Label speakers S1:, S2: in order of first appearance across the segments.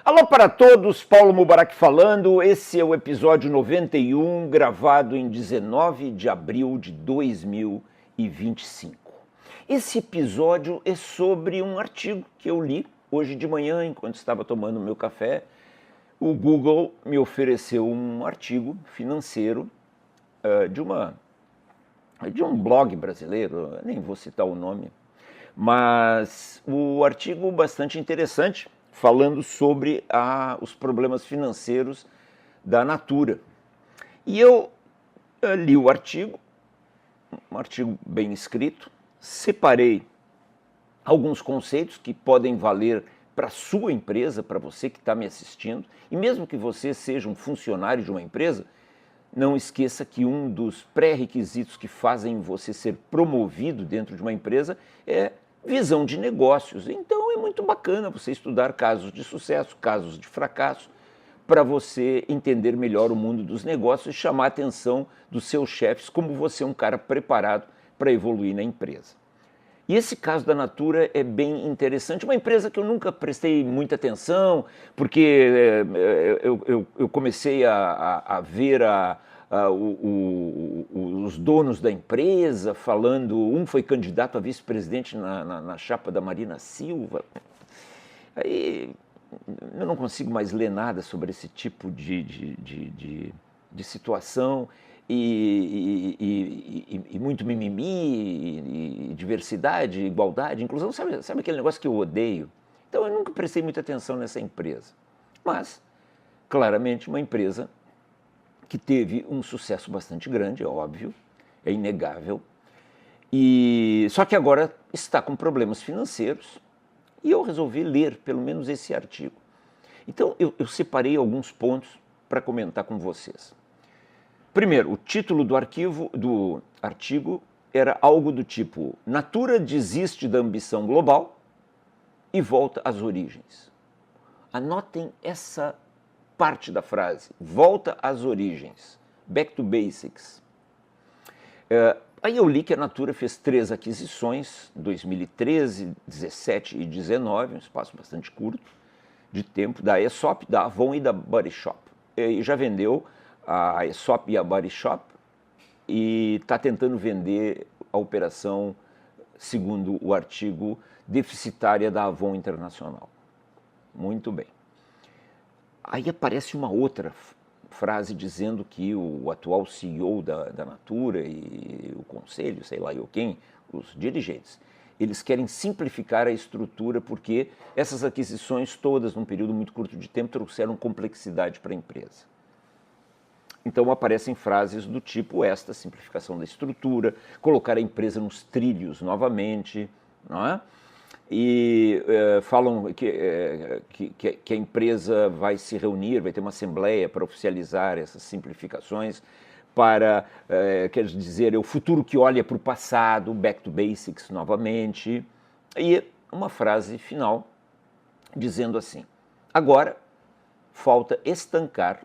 S1: Alô para todos, Paulo Mubarak falando. Esse é o episódio 91, gravado em 19 de abril de 2025. Esse episódio é sobre um artigo que eu li hoje de manhã, enquanto estava tomando meu café. O Google me ofereceu um artigo financeiro de um blog brasileiro, nem vou citar o nome, mas o artigo bastante interessante, falando sobre os problemas financeiros da Natura. E eu li o artigo, um artigo bem escrito, separei alguns conceitos que podem valer para a sua empresa, para você que está me assistindo, e mesmo que você seja um funcionário de uma empresa, não esqueça que um dos pré-requisitos que fazem você ser promovido dentro de uma empresa é visão de negócios. Então é muito bacana você estudar casos de sucesso, casos de fracasso, para você entender melhor o mundo dos negócios e chamar a atenção dos seus chefes como você é um cara preparado para evoluir na empresa. E esse caso da Natura é bem interessante, uma empresa que eu nunca prestei muita atenção, porque eu comecei a ver os donos da empresa falando, um foi candidato a vice-presidente na chapa da Marina Silva. Aí eu não consigo mais ler nada sobre esse tipo de situação. E muito mimimi, e diversidade, igualdade, inclusão, sabe aquele negócio que eu odeio? Então eu nunca prestei muita atenção nessa empresa. Mas, claramente, uma empresa que teve um sucesso bastante grande, é óbvio, é inegável, só que agora está com problemas financeiros, e eu resolvi ler pelo menos esse artigo. Então eu separei alguns pontos para comentar com vocês. Primeiro, o título do artigo era algo do tipo: Natura desiste da ambição global e volta às origens. Anotem essa parte da frase, volta às origens, back to basics. Aí eu li que a Natura fez 3 aquisições, 2013, 2017 e 2019, um espaço bastante curto de tempo, da Aesop, da Avon e da Body Shop. E já vendeu a Aesop e a Body Shop e está tentando vender a operação, segundo o artigo, deficitária da Avon Internacional. Muito bem. Aí aparece uma outra frase dizendo que o atual CEO da Natura e o conselho, sei lá eu quem, os dirigentes, eles querem simplificar a estrutura porque essas aquisições todas, num período muito curto de tempo, trouxeram complexidade para a empresa. Então aparecem frases do tipo esta: simplificação da estrutura, colocar a empresa nos trilhos novamente, não é? E falam que a empresa vai se reunir, vai ter uma assembleia para oficializar essas simplificações, para, quer dizer, é o futuro que olha para o passado, back to basics novamente. E uma frase final dizendo assim: agora falta estancar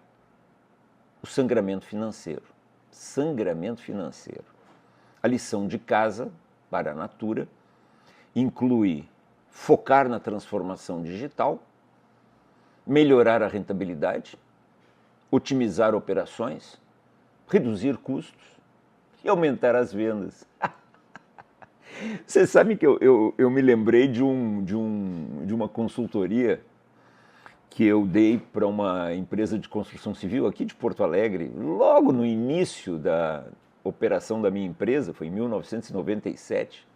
S1: o sangramento financeiro. Sangramento financeiro. A lição de casa para a Natura inclui focar na transformação digital, melhorar a rentabilidade, otimizar operações, reduzir custos e aumentar as vendas. Você sabe que eu me lembrei de uma consultoria que eu dei para uma empresa de construção civil aqui de Porto Alegre, logo no início da operação da minha empresa, foi em 1997,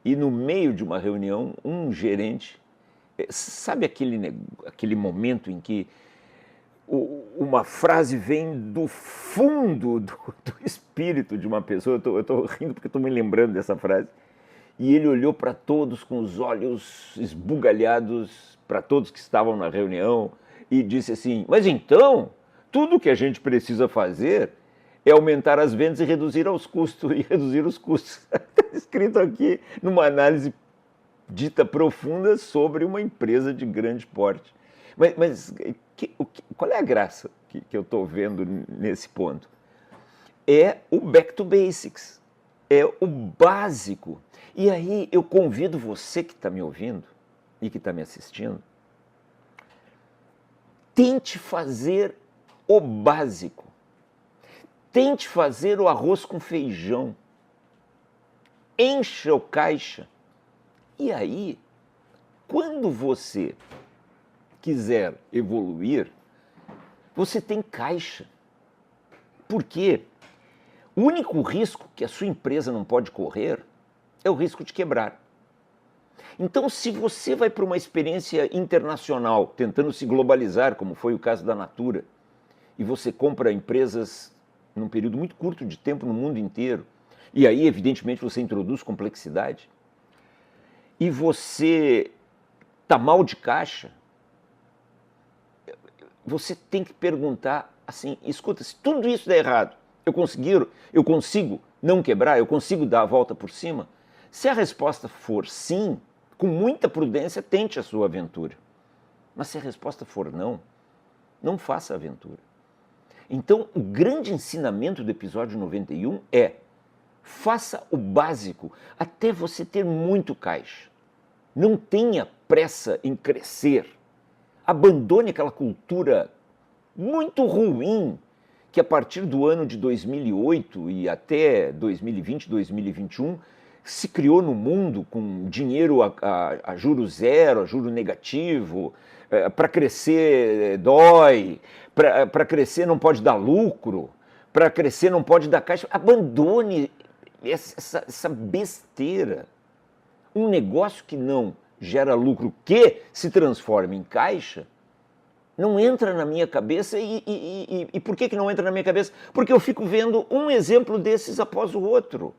S1: e no meio de uma reunião, um gerente, sabe aquele momento em que uma frase vem do fundo do espírito de uma pessoa, eu estou rindo porque estou me lembrando dessa frase, e ele olhou para todos com os olhos esbugalhados, para todos que estavam na reunião, e disse assim: mas então, tudo que a gente precisa fazer é aumentar as vendas e reduzir os custos. Está escrito aqui numa análise dita profunda sobre uma empresa de grande porte. Mas qual é a graça que eu estou vendo nesse ponto? É o back to basics, é o básico. E aí eu convido você que está me ouvindo e que está me assistindo tente fazer o básico. Tente fazer o arroz com feijão. Encha o caixa. E aí, quando você quiser evoluir, você tem caixa. Por quê? O único risco que a sua empresa não pode correr é o risco de quebrar. Então, se você vai para uma experiência internacional, tentando se globalizar, como foi o caso da Natura, e você compra empresas num período muito curto de tempo no mundo inteiro, e aí, evidentemente, você introduz complexidade, e você está mal de caixa, você tem que perguntar assim, escuta, se tudo isso der errado, eu consigo não quebrar, eu consigo dar a volta por cima? Se a resposta for sim, com muita prudência, tente a sua aventura. Mas se a resposta for não, não faça a aventura. Então, o grande ensinamento do episódio 91 é: faça o básico até você ter muito caixa. Não tenha pressa em crescer. Abandone aquela cultura muito ruim que a partir do ano de 2008 e até 2020, 2021, se criou no mundo com dinheiro a juro zero, a juro negativo. Para crescer dói, para crescer não pode dar lucro, para crescer não pode dar caixa. Abandone essa besteira. Um negócio que não gera lucro, que se transforma em caixa, não entra na minha cabeça. E por que não entra na minha cabeça? Porque eu fico vendo um exemplo desses após o outro.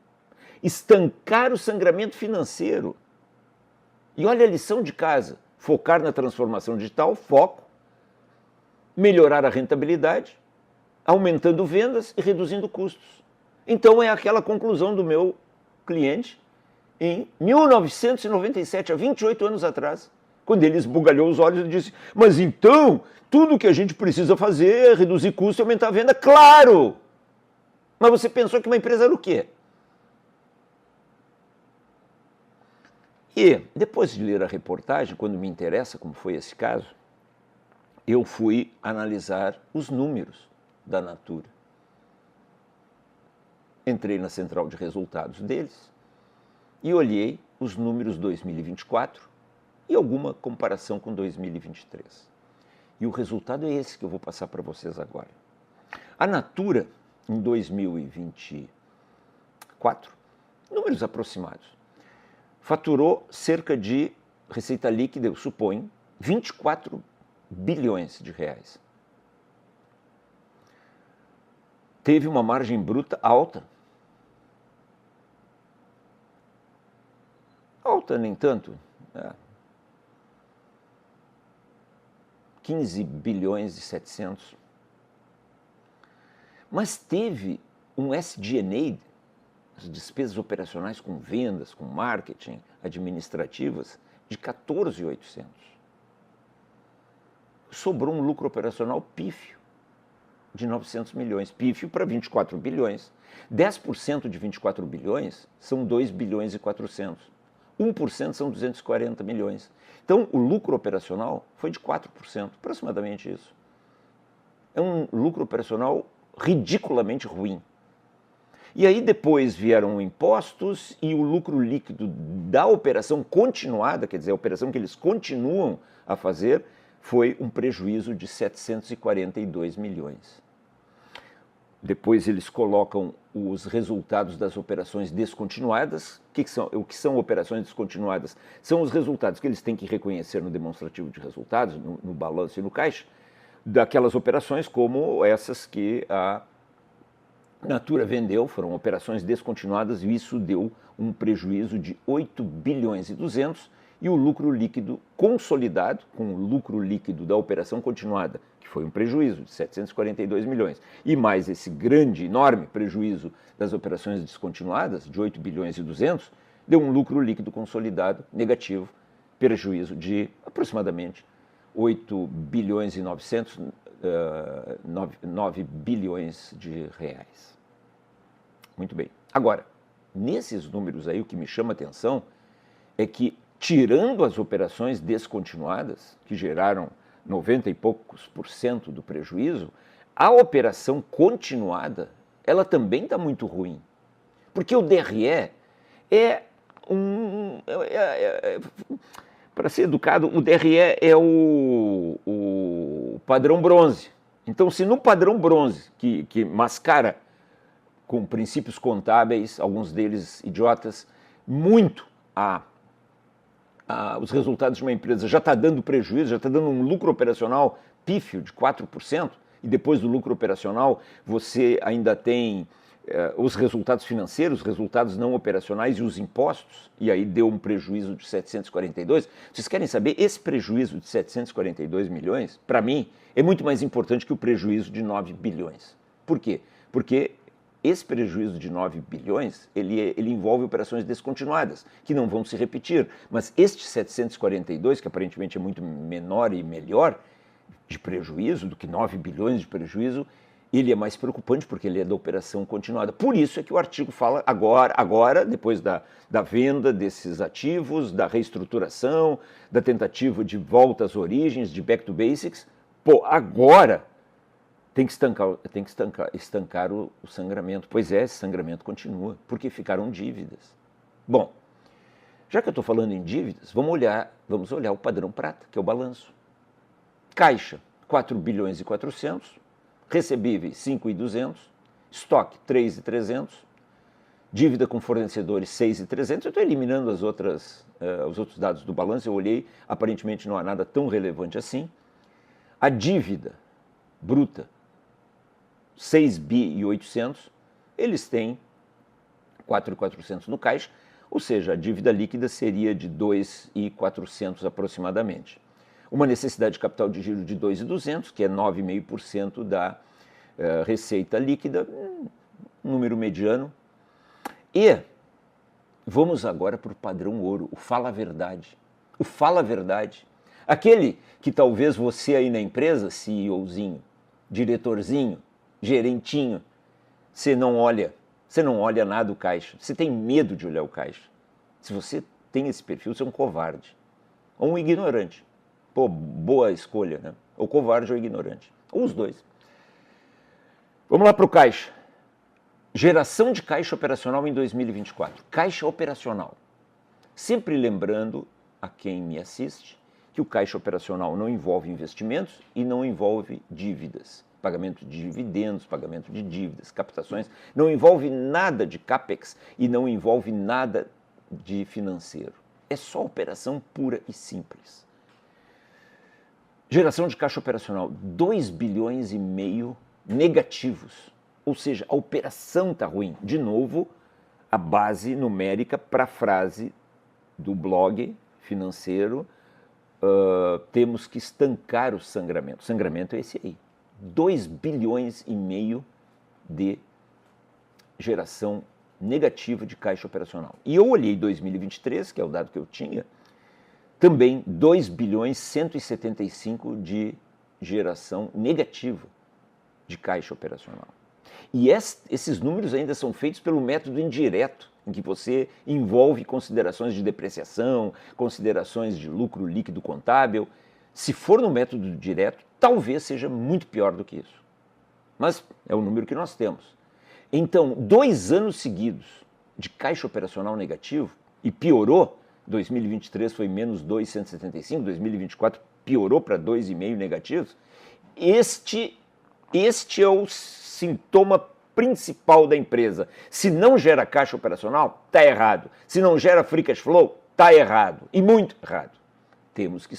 S1: Estancar o sangramento financeiro. E olha a lição de casa: focar na transformação digital, foco, melhorar a rentabilidade, aumentando vendas e reduzindo custos. Então é aquela conclusão do meu cliente em 1997, há 28 anos atrás, quando ele esbugalhou os olhos e disse: mas então, tudo que a gente precisa fazer é reduzir custo e aumentar a venda? Claro! Mas você pensou que uma empresa era o quê? E depois de ler a reportagem, quando me interessa, como foi esse caso, eu fui analisar os números da Natura. Entrei na central de resultados deles e olhei os números 2024 e alguma comparação com 2023. E o resultado é esse que eu vou passar para vocês agora. A Natura, em 2024, números aproximados, faturou cerca de receita líquida, eu suponho, 24 bilhões de reais. Teve uma margem bruta alta. Alta nem tanto. 15 bilhões e 700. Mas teve um SG&A, as despesas operacionais com vendas, com marketing, administrativas, de 14.800. Sobrou um lucro operacional pífio de 900 milhões, pífio para 24 bilhões. 10% de 24 bilhões são 2 bilhões e 400. 1% são 240 milhões. Então, o lucro operacional foi de 4%, aproximadamente isso. É um lucro operacional ridiculamente ruim. E aí depois vieram impostos e o lucro líquido da operação continuada, quer dizer, a operação que eles continuam a fazer, foi um prejuízo de 742 milhões. Depois eles colocam os resultados das operações descontinuadas. O que são operações descontinuadas? São os resultados que eles têm que reconhecer no demonstrativo de resultados, no balanço e no caixa, daquelas operações como essas que a Natura vendeu, foram operações descontinuadas, e isso deu um prejuízo de 8 bilhões e 200, e o lucro líquido consolidado, com o lucro líquido da operação continuada, que foi um prejuízo de 742 milhões, e mais esse grande, enorme prejuízo das operações descontinuadas, de 8 bilhões e 200, deu um lucro líquido consolidado negativo, prejuízo de aproximadamente 8 bilhões e 900, 9 bilhões de reais. Muito bem. Agora, nesses números aí, o que me chama a atenção é que, tirando as operações descontinuadas, que geraram 90 e poucos por cento do prejuízo, a operação continuada, ela também está muito ruim. Porque o DRE é para ser educado, o DRE é o padrão bronze. Então, se no padrão bronze, que mascara com princípios contábeis, alguns deles idiotas, muito os resultados de uma empresa, já está dando prejuízo, já está dando um lucro operacional pífio de 4%, e depois do lucro operacional você ainda tem os resultados financeiros, resultados não operacionais e os impostos, e aí deu um prejuízo de 742. Vocês querem saber? Esse prejuízo de 742 milhões, para mim, é muito mais importante que o prejuízo de 9 bilhões. Por quê? Porque esse prejuízo de 9 bilhões, ele envolve operações descontinuadas, que não vão se repetir. Mas este 742, que aparentemente é muito menor e melhor de prejuízo do que 9 bilhões de prejuízo, ele é mais preocupante porque ele é da operação continuada. Por isso é que o artigo fala agora depois da venda desses ativos, da reestruturação, da tentativa de volta às origens, de back to basics, agora tem que estancar o sangramento. Pois é, esse sangramento continua, porque ficaram dívidas. Bom, já que eu estou falando em dívidas, vamos olhar o padrão prata, que é o balanço. Caixa, 4 bilhões e 400, recebíveis, 5.200, estoque, 3.300, dívida com fornecedores, 6.300. Eu estou eliminando os outros dados do balanço, eu olhei, aparentemente não há nada tão relevante assim. A dívida bruta, 6.800, eles têm 4.400 no caixa, ou seja, a dívida líquida seria de 2.400 aproximadamente. Uma necessidade de capital de giro de 2.200, que é 9,5% da receita líquida, um número mediano. E vamos agora para o padrão ouro, o fala a verdade. O fala a verdade. Aquele que talvez você aí na empresa, CEOzinho, diretorzinho, gerentinho, você não olha nada o caixa, você tem medo de olhar o caixa. Se você tem esse perfil, você é um covarde ou um ignorante. Pô, boa escolha, né? Ou covarde ou ignorante. Ou os dois. Vamos lá para o caixa. Geração de caixa operacional em 2024. Caixa operacional. Sempre lembrando a quem me assiste que o caixa operacional não envolve investimentos e não envolve dívidas. Pagamento de dividendos, pagamento de dívidas, captações. Não envolve nada de CAPEX e não envolve nada de financeiro. É só operação pura e simples. Geração de caixa operacional, 2 bilhões e meio negativos. Ou seja, a operação está ruim. De novo, a base numérica para a frase do blog financeiro, temos que estancar o sangramento. O sangramento é esse aí. 2 bilhões e meio de geração negativa de caixa operacional. E eu olhei 2023, que é o dado que eu tinha, também 2 bilhões 175 de geração negativa de caixa operacional. E esses números ainda são feitos pelo método indireto, em que você envolve considerações de depreciação, considerações de lucro líquido contábil. Se for no método direto, talvez seja muito pior do que isso. Mas é o número que nós temos. Então, 2 anos seguidos de caixa operacional negativo, e piorou. 2023 foi menos 2,175, 2024 piorou para 2,5 negativos. Este é o sintoma principal da empresa. Se não gera caixa operacional, está errado. Se não gera free cash flow, está errado. E muito errado. Temos que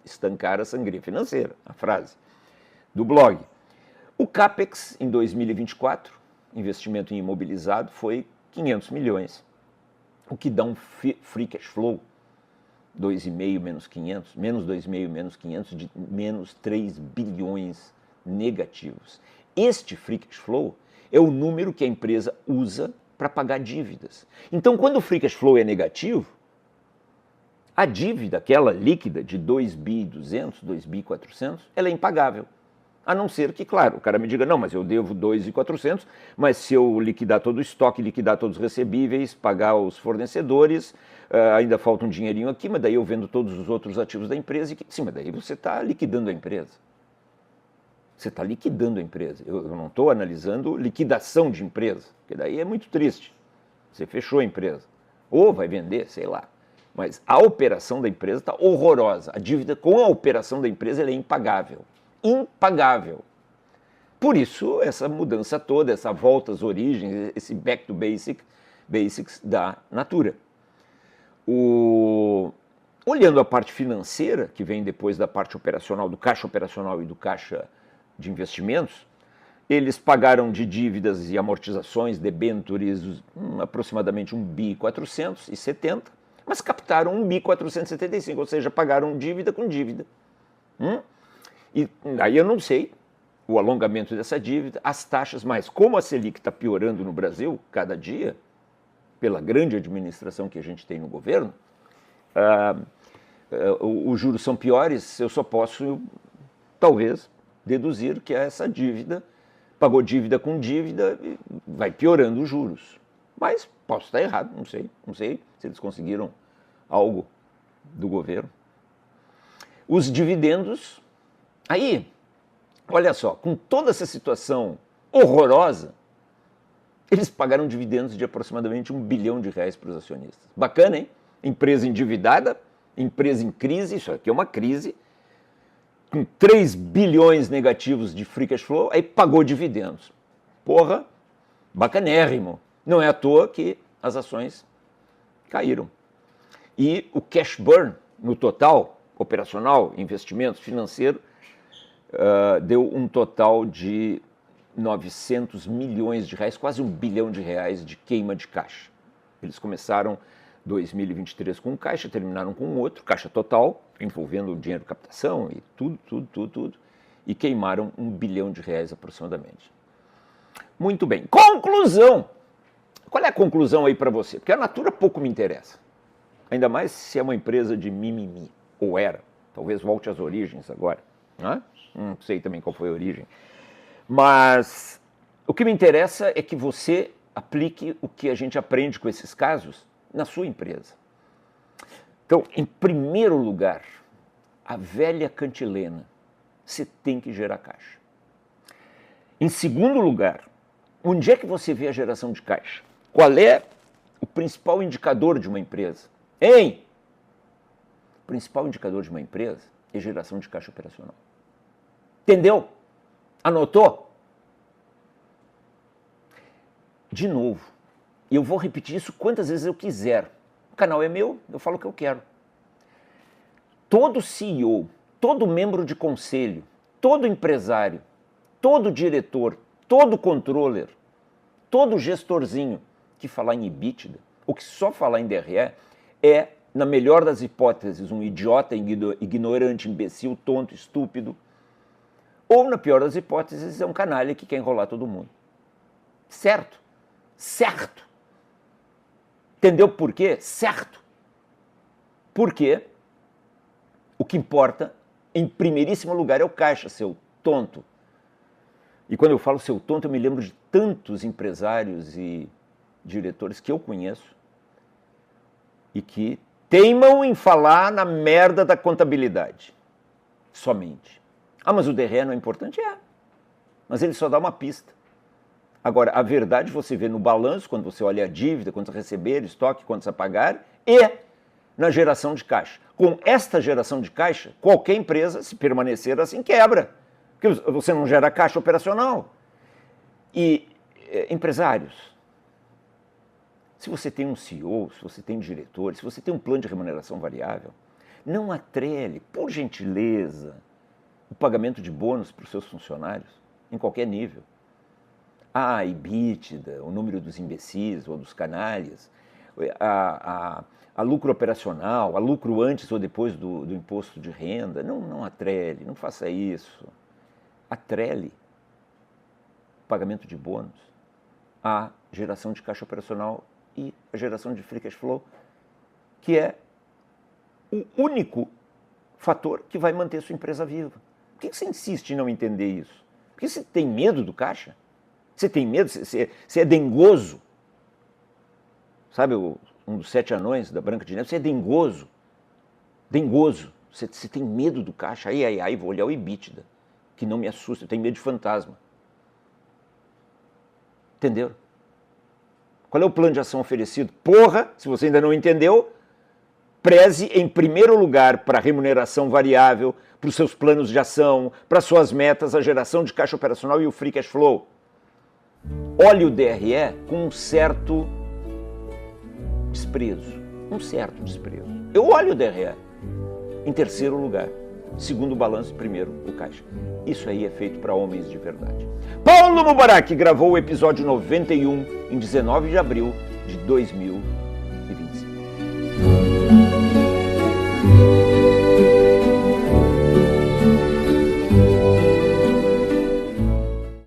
S1: estancar a sangria financeira, a frase do blog. O CAPEX em 2024, investimento em imobilizado, foi 500 milhões. O que dá um free cash flow, 2,5 menos 500, menos 2,5 menos 500, de menos 3 bilhões negativos. Este free cash flow é o número que a empresa usa para pagar dívidas. Então, quando o free cash flow é negativo, a dívida, aquela líquida de 2.200, 2.400, ela é impagável. A não ser que, claro, o cara me diga, não, mas eu devo 2.400, mas se eu liquidar todo o estoque, liquidar todos os recebíveis, pagar os fornecedores, ainda falta um dinheirinho aqui, mas daí eu vendo todos os outros ativos da empresa. Sim, mas daí você está liquidando a empresa. Você está liquidando a empresa. Eu não estou analisando liquidação de empresa, porque daí é muito triste. Você fechou a empresa. Ou vai vender, sei lá. Mas a operação da empresa está horrorosa. A dívida com a operação da empresa ela é impagável. Impagável. Por isso, essa mudança toda, essa volta às origens, esse back to basics da Natura. Olhando a parte financeira, que vem depois da parte operacional, do caixa operacional e do caixa de investimentos, eles pagaram de dívidas e amortizações, debêntures, aproximadamente 1.470 bi, mas captaram 1.475 bi, ou seja, pagaram dívida com dívida. E aí eu não sei o alongamento dessa dívida, as taxas, mas como a Selic está piorando no Brasil cada dia, pela grande administração que a gente tem no governo, os juros são piores, eu só posso, talvez, deduzir que essa dívida, pagou dívida com dívida, vai piorando os juros. Mas posso estar errado, não sei se eles conseguiram algo do governo. Os dividendos, aí, olha só, com toda essa situação horrorosa, eles pagaram dividendos de aproximadamente R$1 bilhão para os acionistas. Bacana, hein? Empresa endividada, empresa em crise, isso aqui é uma crise, com 3 bilhões negativos de free cash flow, aí pagou dividendos. Porra, bacanérrimo. Não é à toa que as ações caíram. E o cash burn, no total, operacional, investimentos, financeiro, deu um total de 900 milhões de reais, quase R$1 bilhão de queima de caixa. Eles começaram 2023 com um caixa, terminaram com outro, caixa total, envolvendo dinheiro captação e tudo, e queimaram R$1 bilhão aproximadamente. Muito bem. Conclusão! Qual é a conclusão aí para você? Porque a Natura pouco me interessa. Ainda mais se é uma empresa de mimimi, ou era. Talvez volte às origens agora. Não sei também qual foi a origem. Mas o que me interessa é que você aplique o que a gente aprende com esses casos na sua empresa. Então, em primeiro lugar, a velha cantilena, você tem que gerar caixa. Em segundo lugar, onde é que você vê a geração de caixa? Qual é o principal indicador de uma empresa? O principal indicador de uma empresa é geração de caixa operacional. Entendeu? Anotou? De novo, eu vou repetir isso quantas vezes eu quiser. O canal é meu, eu falo o que eu quero. Todo CEO, todo membro de conselho, todo empresário, todo diretor, todo controller, todo gestorzinho que falar em EBITDA, ou que só falar em DRE, é, na melhor das hipóteses, um idiota, ignorante, imbecil, tonto, estúpido, ou, na pior das hipóteses, é um canalha que quer enrolar todo mundo. Certo? Certo. Entendeu por quê? Certo. Porque o que importa, em primeiríssimo lugar, é o caixa, seu tonto. E quando eu falo seu tonto, eu me lembro de tantos empresários e diretores que eu conheço e que teimam em falar na merda da contabilidade. Somente. Mas o DRE não é importante? É. Mas ele só dá uma pista. Agora, a verdade você vê no balanço, quando você olha a dívida, quanto a receber, estoque, quanto a pagar, e na geração de caixa. Com esta geração de caixa, qualquer empresa, se permanecer assim, quebra. Porque você não gera caixa operacional. E empresários, se você tem um CEO, se você tem diretores, se você tem um plano de remuneração variável, não atrele, por gentileza, o pagamento de bônus para os seus funcionários, em qualquer nível. A EBITDA, o número dos imbecis ou dos canalhas, a lucro operacional, a lucro antes ou depois do imposto de renda, não atrele, não faça isso. Atrele o pagamento de bônus à geração de caixa operacional e a geração de free cash flow, que é o único fator que vai manter sua empresa viva. Por que você insiste em não entender isso? Porque você tem medo do caixa? Você tem medo? Você é dengoso? Sabe um dos 7 anões da Branca de Neve? Você é dengoso. Dengoso. Você tem medo do caixa? Aí, vou olhar o EBITDA, que não me assusta, eu tenho medo de fantasma. Entenderam? Qual é o plano de ação oferecido? Porra, se você ainda não entendeu, preze em primeiro lugar para a remuneração variável, para os seus planos de ação, para suas metas, a geração de caixa operacional e o free cash flow. Olhe o DRE com um certo desprezo. Um certo desprezo. Eu olho o DRE. Em terceiro lugar. Segundo o balanço, primeiro o caixa. Isso aí é feito para homens de verdade. Paulo Mubarak gravou o episódio 91 em 19 de abril de 2000.